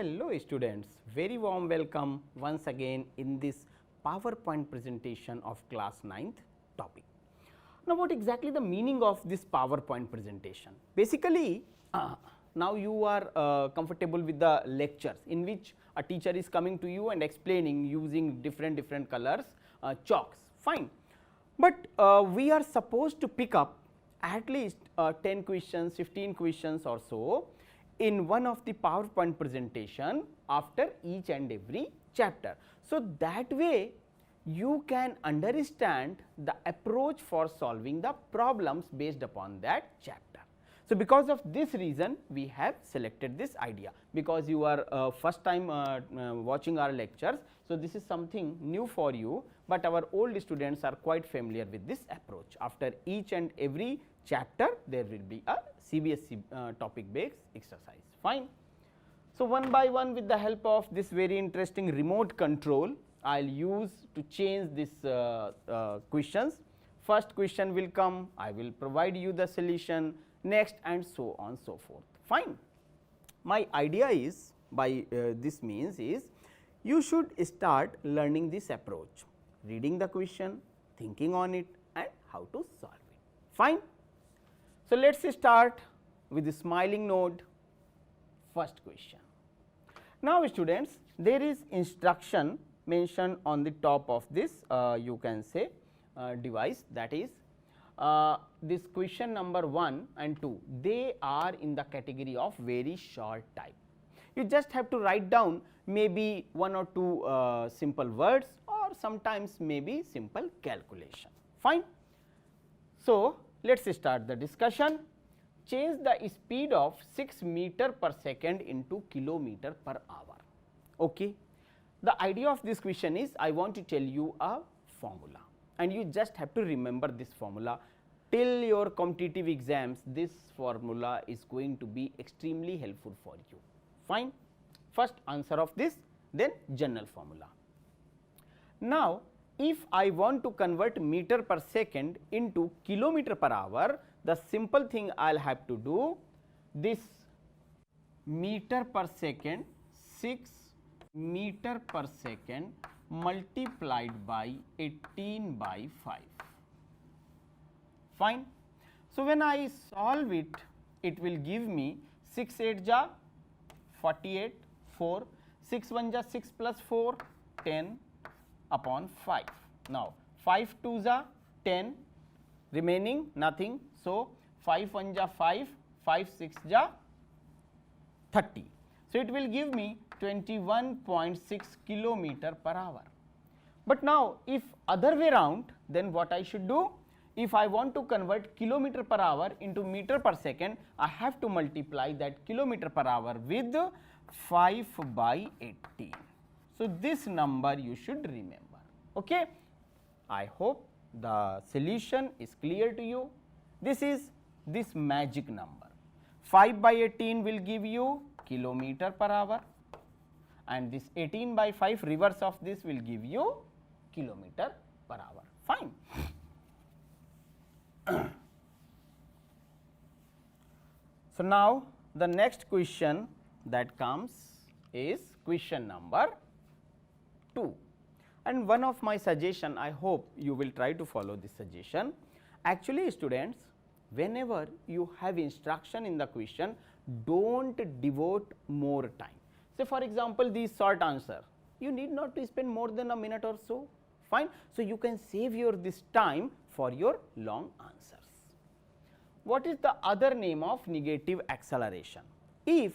Hello students, very warm welcome once again in this PowerPoint presentation of class 9th topic. Now, what exactly the meaning of this PowerPoint presentation? Basically, now you are comfortable with the lectures in which a teacher is coming to you and explaining using different colors, chalks, fine. But we are supposed to pick up at least 10 questions, 15 questions or so in one of the PowerPoint presentation after each and every chapter. So, that way you can understand the approach for solving the problems based upon that chapter. So, because of this reason we have selected this idea, because you are first time watching our lectures. So, this is something new for you, but our old students are quite familiar with this approach. After each and every chapter there will be a CBSE topic based exercise, fine. So, one by one with the help of this very interesting remote control I will use to change this questions. First question will come, I will provide you the solution, next and so on so forth, fine. My idea is by this means is you should start learning this approach, reading the question, thinking on it and how to solve it, fine. So, let us start with the smiling note. First question. Now, students, there is instruction mentioned on the top of this you can say device, that is this question number 1 and 2, they are in the category of very short type. You just have to write down maybe 1 or 2 simple words or sometimes maybe simple calculation, fine. So, let us start the discussion. Change the speed of 6 meter per second into kilometer per hour. Okay. The idea of this question is I want to tell you a formula and you just have to remember this formula till your competitive exams. This formula is going to be extremely helpful for you, fine. First answer of this, then general formula. Now, if I want to convert meter per second into kilometer per hour, the simple thing I will have to do, this meter per second, 6 meter per second multiplied by 18 by 5, fine. So, when I solve it, it will give me 6 8 ja 48, 4, 6 1 ja 6 plus 4, 10 upon 5. Now, 5 2 ja 10, remaining nothing. So, 5 1 ja 5, 5 6 ja 30. So, it will give me 21.6 kilometer per hour. But now, if other way round, then what I should do? If I want to convert kilometer per hour into meter per second, I have to multiply that kilometer per hour with 5 by 18. So, this number you should remember. Okay? I hope the solution is clear to you. This is this magic number. 5 by 18 will give you kilometer per hour and this 18 by 5 reverse of this will give you kilometer per hour, fine. So, now the next question that comes is question number 2, and one of my suggestion, I hope you will try to follow this suggestion. Actually, students, whenever you have instruction in the question, do not devote more time. Say for example, this short answer, you need not to spend more than a minute or so, fine. So, you can save your this time for your long answers. What is the other name of negative acceleration? If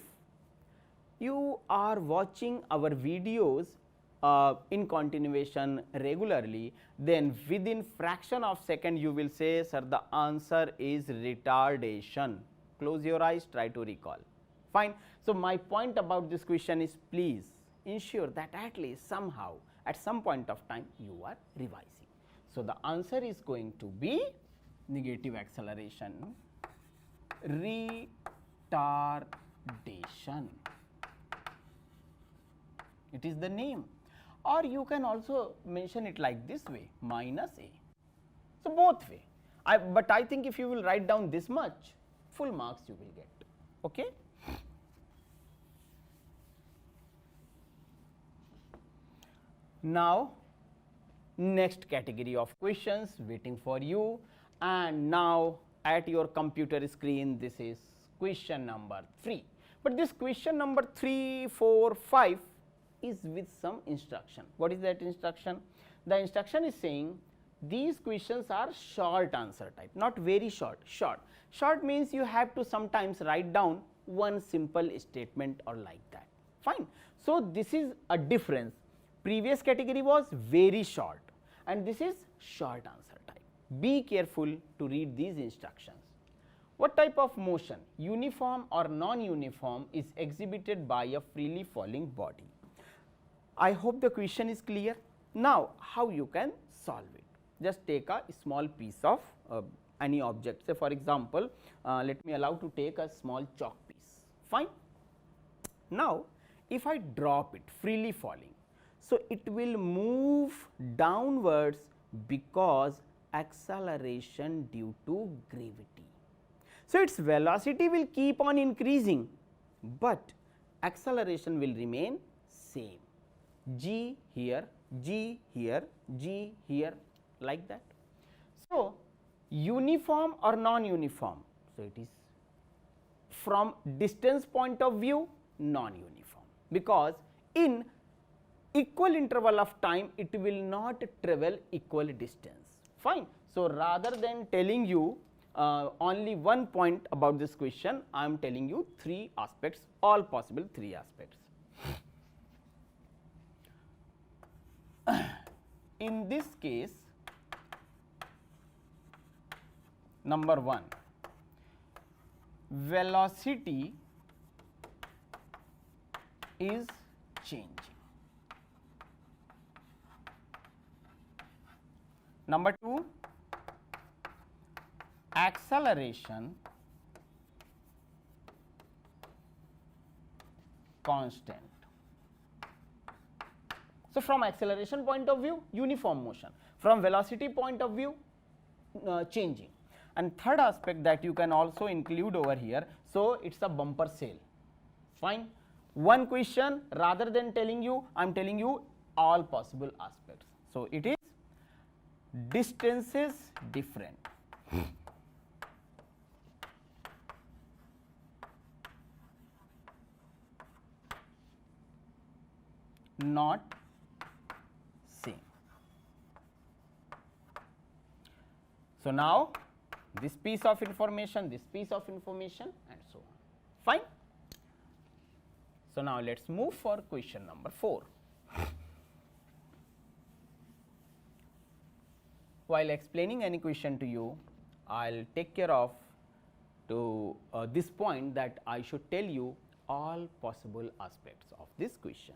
you are watching our videos in continuation regularly, then within fraction of second you will say, sir, the answer is retardation. Close your eyes, try to recall, fine. So, my point about this question is please ensure that at least somehow at some point of time you are revising. So, the answer is going to be negative acceleration, retardation. It is the name, or you can also mention it like this way, minus a. So, both way, but I think if you will write down this much, full marks you will get, okay. Now next category of questions waiting for you, and now at your computer screen this is question number 3. But this question number 3, 4, 5 is with some instruction. What is that instruction? The instruction is saying these questions are short answer type, not very short, short. Short means you have to sometimes write down one simple statement or like that, fine. So this is a difference. Previous category was very short and this is short answer type. Be careful to read these instructions. What type of motion, uniform or non-uniform, is exhibited by a freely falling body? I hope the question is clear. Now how you can solve it? Just take a small piece of any object. Say for example, let me allow to take a small chalk piece, fine. Now if I drop it freely falling, so it will move downwards because acceleration due to gravity. So its velocity will keep on increasing, but acceleration will remain same. G here, G here, G here, like that. So uniform or non-uniform? So it is from distance point of view non-uniform, because in equal interval of time it will not travel equal distance, fine. So rather than telling you only one point about this question, I am telling you 3 aspects, all possible 3 aspects. In this case, number 1, velocity is changing. Number 2, acceleration constant. So from acceleration point of view, uniform motion, from velocity point of view, changing. And third aspect that you can also include over here, so it's a bumper sale, fine. One question, rather than telling you, I am telling you all possible aspects. So it is distances different. Not same. So now this piece of information, this piece of information, and so on, fine. So now let us move for question number 4. While explaining any question to you, I will take care of to this point that I should tell you all possible aspects of this question.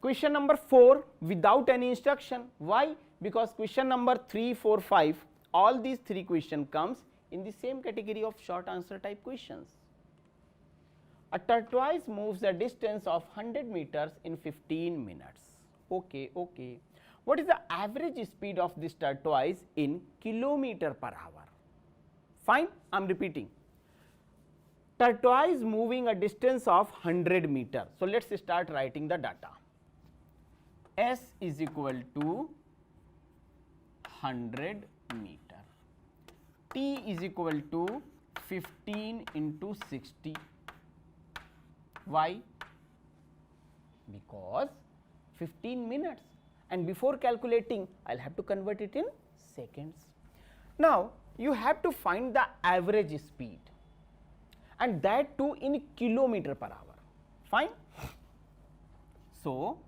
Question number 4 without any instruction. Why? Because question number 3, 4, 5, all these 3 questions comes in the same category of short answer type questions. A tortoise moves a distance of 100 meters in 15 minutes. Okay, okay. What is the average speed of this tortoise in kilometer per hour? Fine, I am repeating. Tortoise moving a distance of 100 meters. So let us start writing the data. S is equal to 100 meter. T is equal to 15 into 60. Why? Because 15 minutes, and before calculating I will have to convert it in seconds. Now you have to find the average speed, and that too in kilometer per hour, fine. So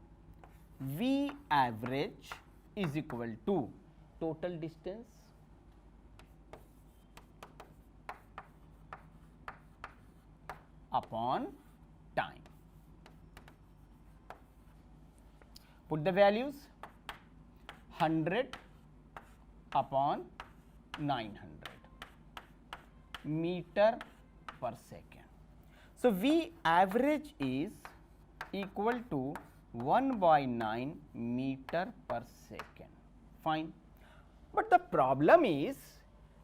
V average is equal to total distance upon time. Put the values, 100 upon 900 meter per second. So V average is equal to 1/9 meter per second, fine. But the problem is,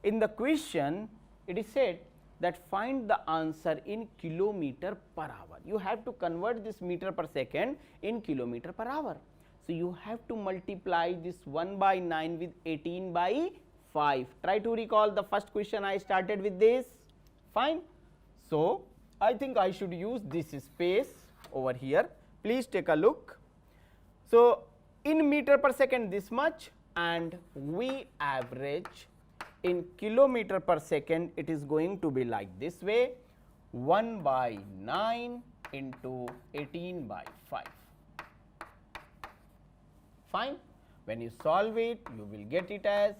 in the question it is said that find the answer in kilometer per hour. You have to convert this meter per second in kilometer per hour. So, you have to multiply this 1 by 9 with 18 by 5. Try to recall the first question I started with this. Fine. So, I think I should use this space over here. Please take a look. So, in meter per second this much, and we average in kilometer per second, it is going to be like this way, 1 by 9 into 18 by 5. Fine. When you solve it, you will get it as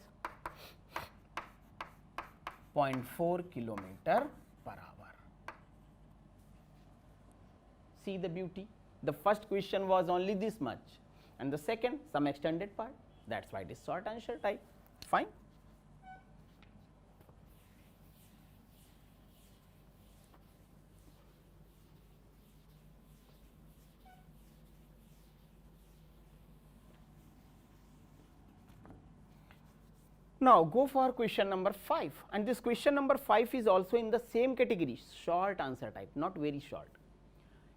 0.4 kilometer per hour. See the beauty? The first question was only this much, and the second some extended part. That is why it is short answer type. Fine. Now, go for question number 5, and this question number 5 is also in the same category, short answer type, not very short.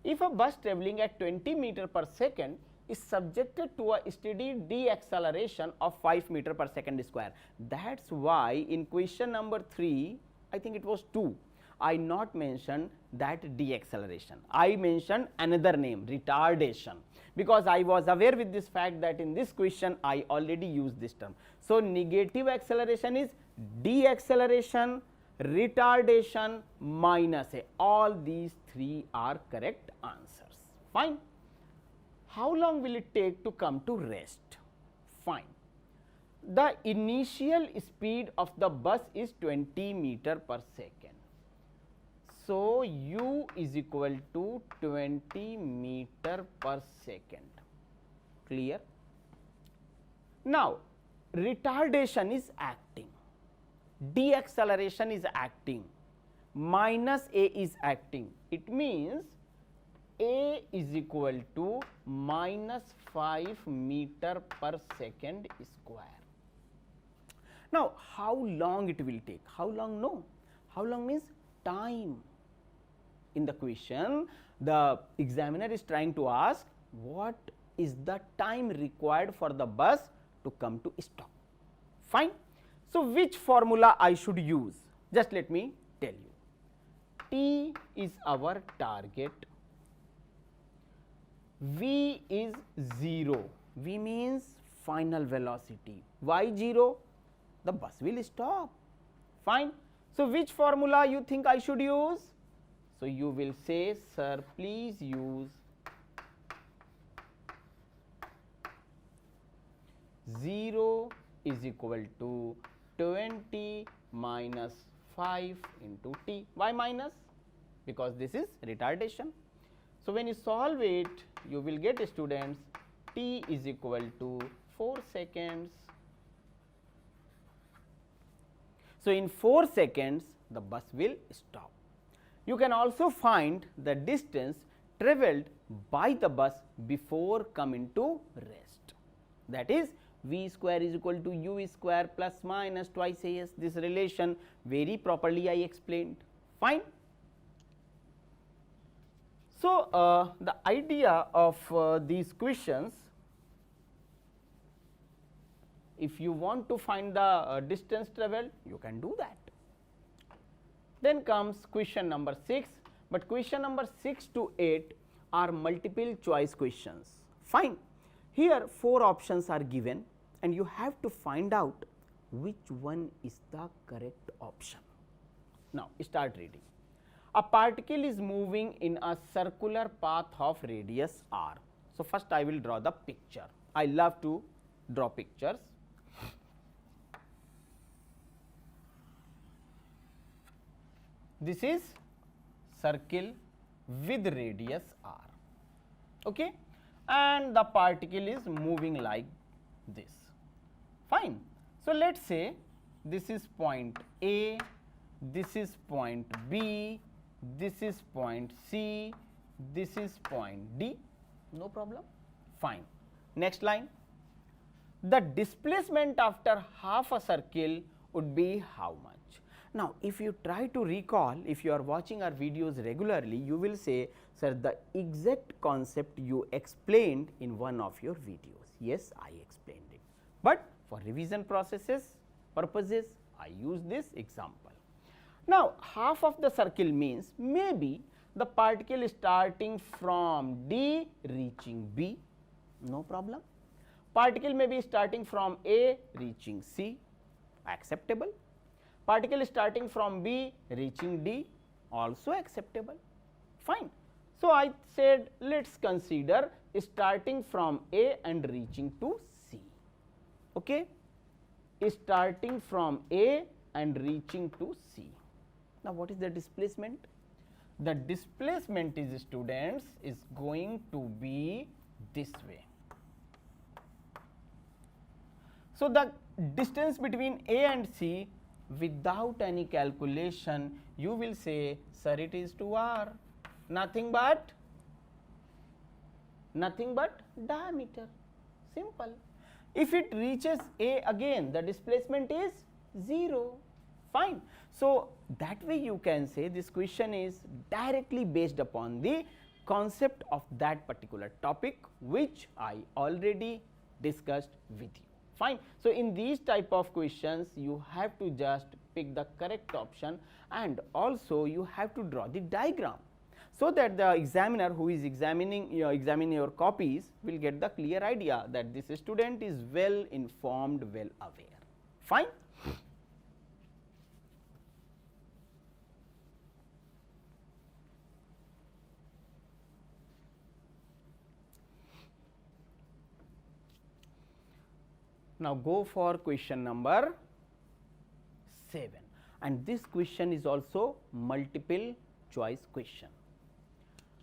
If a bus travelling at 20 meter per second is subjected to a steady deceleration of 5 meter per second square, that is why in question number 3, I think it was 2, I not mentioned that deceleration, I mentioned another name, retardation, because I was aware with this fact that in this question I already used this term. So, negative acceleration is deceleration, retardation, minus a, all these three are correct answers. Fine. How long will it take to come to rest? Fine. The initial speed of the bus is 20 meter per second. So, u is equal to 20 meter per second. Clear? Now, retardation is acting, deceleration is acting, minus a is acting. It means a is equal to minus 5 meter per second square. Now, how long it will take? How long? No. How long means time. In the question, the examiner is trying to ask what is the time required for the bus to come to stop. Fine. So, which formula I should use? Just let me tell you. T is our target, V is 0, V means final velocity, y 0, the bus will stop. Fine. So, which formula you think I should use? So, you will say, sir, please use 0 is equal to 20 minus 5 into t. Why minus? Because this is retardation. So, when you solve it, you will get, students, t is equal to 4 seconds. So, in 4 seconds, the bus will stop. You can also find the distance travelled by the bus before coming to rest. That is, v square is equal to u square plus minus twice as. This relation very properly I explained. Fine. So, the idea of these questions, if you want to find the distance travelled, you can do that. Then comes question number 6, but question number 6 to 8 are multiple choice questions. Fine. Here 4 options are given and you have to find out which one is the correct option. Now, start reading. A particle is moving in a circular path of radius r. So, first I will draw the picture. I love to draw pictures. This is circle with radius r, okay, and the particle is moving like this. Fine. So, let us say this is point A, this is point B, this is point C, this is point D, no problem. Fine. Next line. The displacement after half a circle would be how much? Now, if you try to recall, if you are watching our videos regularly, you will say, sir, the exact concept you explained in one of your videos. Yes, I explained it, but for revision processes purposes, I use this example. Now, half of the circle means maybe the particle starting from D reaching B, no problem. Particle may be starting from A reaching C, acceptable. Particle starting from B reaching D, also acceptable, fine. So, I said let us consider starting from A and reaching to C, okay. Starting from A and reaching to C. Now, what is the displacement? The displacement is, students, is going to be this way. So, the distance between A and C, without any calculation, you will say, sir, it is 2r, nothing but diameter, simple. If it reaches A again, the displacement is 0, fine. So, that way you can say this question is directly based upon the concept of that particular topic which I already discussed with you, fine. So, in these type of questions you have to just pick the correct option, and also you have to draw the diagram, so that the examiner who is examining your copies will get the clear idea that this student is well informed, well aware, fine. Now, go for question number 7, and this question is also multiple choice question.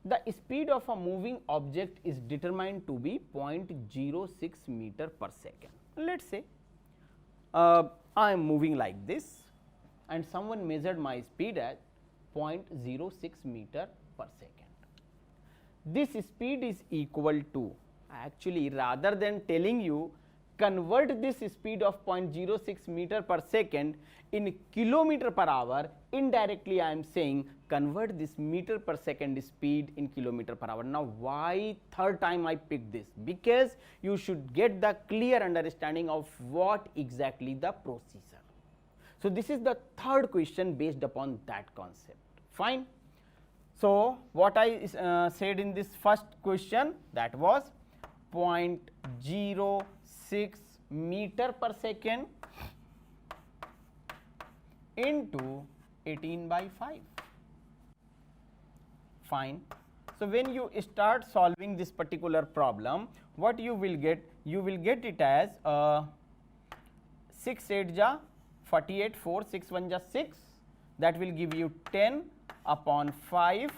The speed of a moving object is determined to be 0.06 meter per second. Let us say I am moving like this and someone measured my speed at 0.06 meter per second. This speed is equal to, actually rather than telling you convert this speed of 0.06 meter per second in kilometer per hour, indirectly I am saying convert this meter per second speed in kilometer per hour. Now, why third time I picked this? Because you should get the clear understanding of what exactly the procedure. So, this is the third question based upon that concept, fine. So, what I said in this first question, that was 0.06 meter per second into 18/5, fine. So, when you start solving this particular problem, what you will get? You will get it as 6 8 ja 48, 4 6 1 ja 6, that will give you 10 upon 5,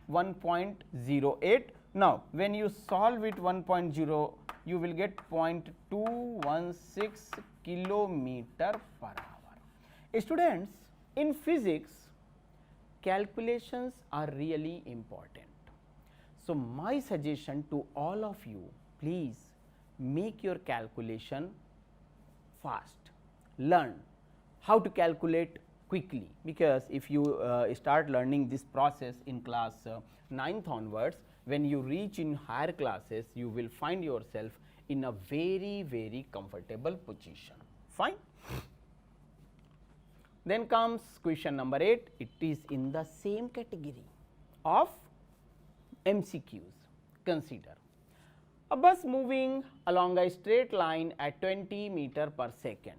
1.08. Now, when you solve it 1.0, you will get 0.216 kilometer per hour. Students, in physics, calculations are really important. So, my suggestion to all of you, please make your calculation fast, learn how to calculate quickly, because if you start learning this process in class 9th onwards, when you reach in higher classes, you will find yourself in a very comfortable position, fine. Then comes question number 8, it is in the same category of MCQs. Consider a bus moving along a straight line at 20 meter per second.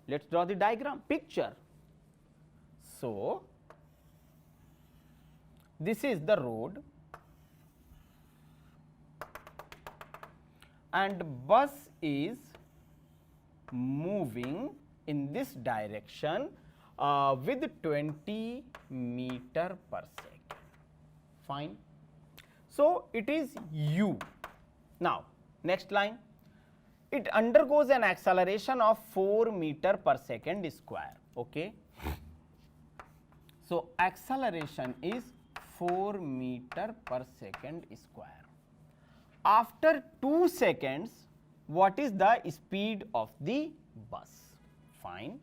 Let us draw the diagram, picture. So, this is the road and bus is moving in this direction with 20 meter per second, fine. So, it is u. Now, next line, it undergoes an acceleration of 4 meter per second square, okay. So, acceleration is 4 meter per second square. After 2 seconds, what is the speed of the bus? Fine.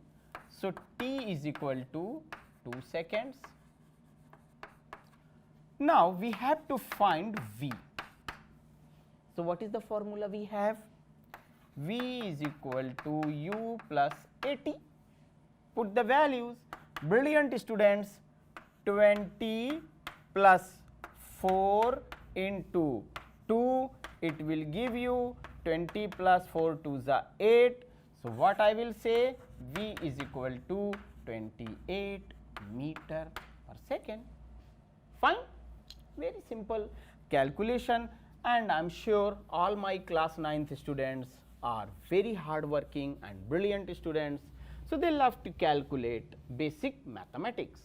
So t is equal to 2 seconds. Now we have to find v. So what is the formula we have? V is equal to u plus at. Put the values. Brilliant students. 20 plus 4 into 2, it will give you 20 plus 4 2s are 8. So what I will say, V is equal to 28 meter per second. Fine, very simple calculation, and I am sure all my class 9th students are very hardworking and brilliant students. So they love to calculate basic mathematics.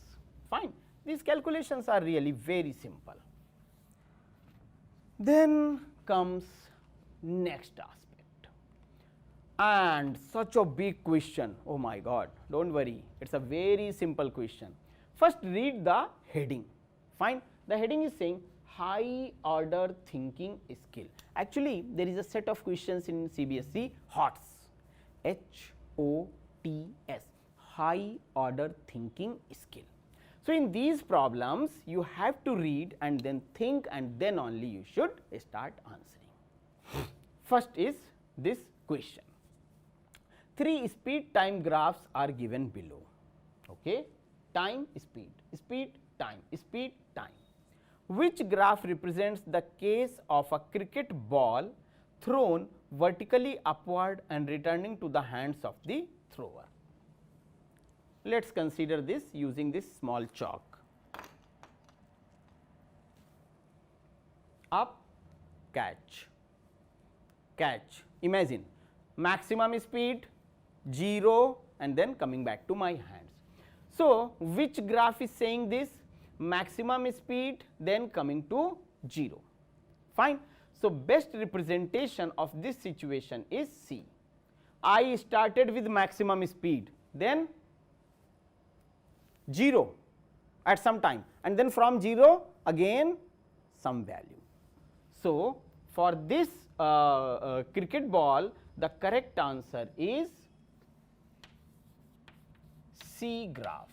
Fine, these calculations are really very simple. Then comes next aspect, and such a big question. Oh my God, don't worry, it's a very simple question. First read the heading. Fine, the heading is saying high order thinking skill. Actually there is a set of questions in CBSE HOTS, HOTS, high order thinking skill. So in these problems you have to read and then think, and then only you should start answering. First is this question. 3 speed time graphs are given below. Okay, time, speed, speed, time, speed, time. Which graph represents the case of a cricket ball thrown vertically upward and returning to the hands of the thrower? Let us consider this using this small chalk. Up, catch, catch. Imagine maximum speed 0 and then coming back to my hands. So which graph is saying this? Maximum speed then coming to 0. Fine. So best representation of this situation is C. I started with maximum speed, then 0 at some time, and then from 0 again some value. So for this cricket ball, the correct answer is C graph.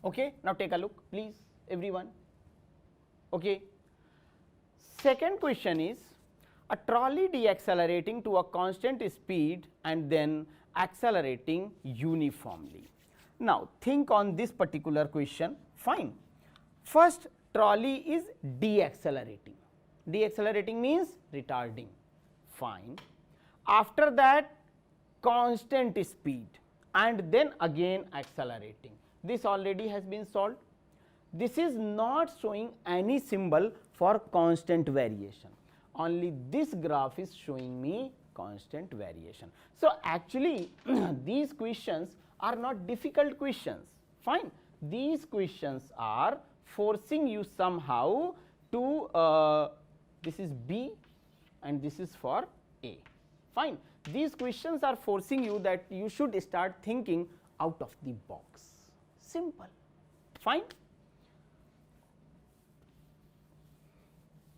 Okay, now take a look please everyone. Okay. Second question is a trolley deaccelerating to a constant speed and then accelerating uniformly. Now think on this particular question. Fine. First, trolley is deaccelerating. Deaccelerating means retarding. Fine. After that, constant speed and then again accelerating. This already has been solved. This is not showing any symbol for constant variation. Only this graph is showing me constant variation. So actually these questions are not difficult questions. Fine. These questions are forcing you somehow to this is B and this is for A. Fine. These questions are forcing you that you should start thinking out of the box. Simple. Fine.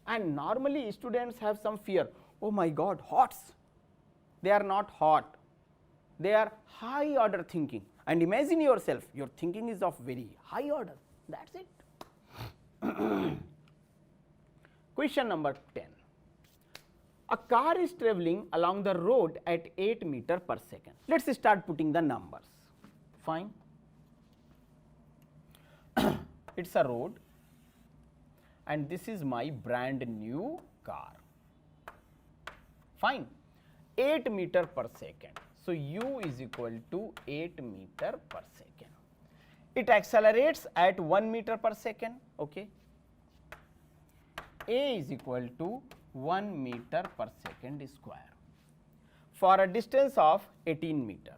And normally students have some fear. Oh my God, HOTS. They are not hot. They are high order thinking. And imagine yourself, your thinking is of very high order. That's it. Question number 10. A car is traveling along the road at 8 meters per second. Let us start putting the numbers. Fine. It is a road and this is my brand new car. Fine. 8 meter per second. So u is equal to 8 meter per second. It accelerates at 1 meter per second. Okay. A is equal to 1 meter per second square for a distance of 18 meter.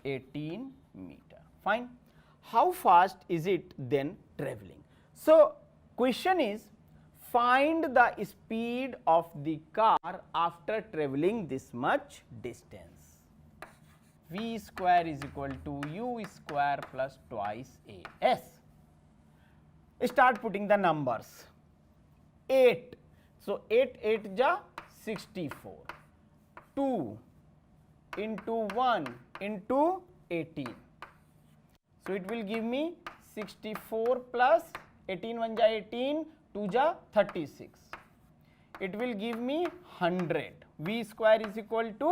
18 meter. Fine. How fast is it then traveling? So question is, find the speed of the car after traveling this much distance. V square is equal to u square plus twice a. S. Start putting the numbers. 8. So 8 8 ja 64. 2. into 1 into 18. So, it will give me 64 plus 18 1 ja 18, 2 ja 36. It will give me 100. V square is equal to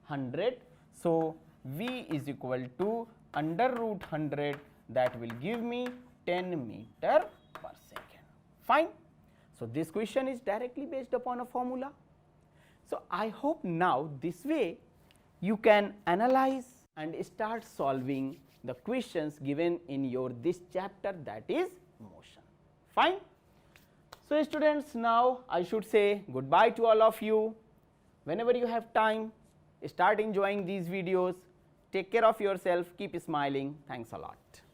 100. So, V is equal to under root 100, that will give me 10 meter per second. Fine. So, this question is directly based upon a formula. So, I hope now this way you can analyze and start solving the questions given in your this chapter, that is motion. Fine. So, students, now I should say goodbye to all of you. Whenever you have time, start enjoying these videos. Take care of yourself, keep smiling. Thanks a lot.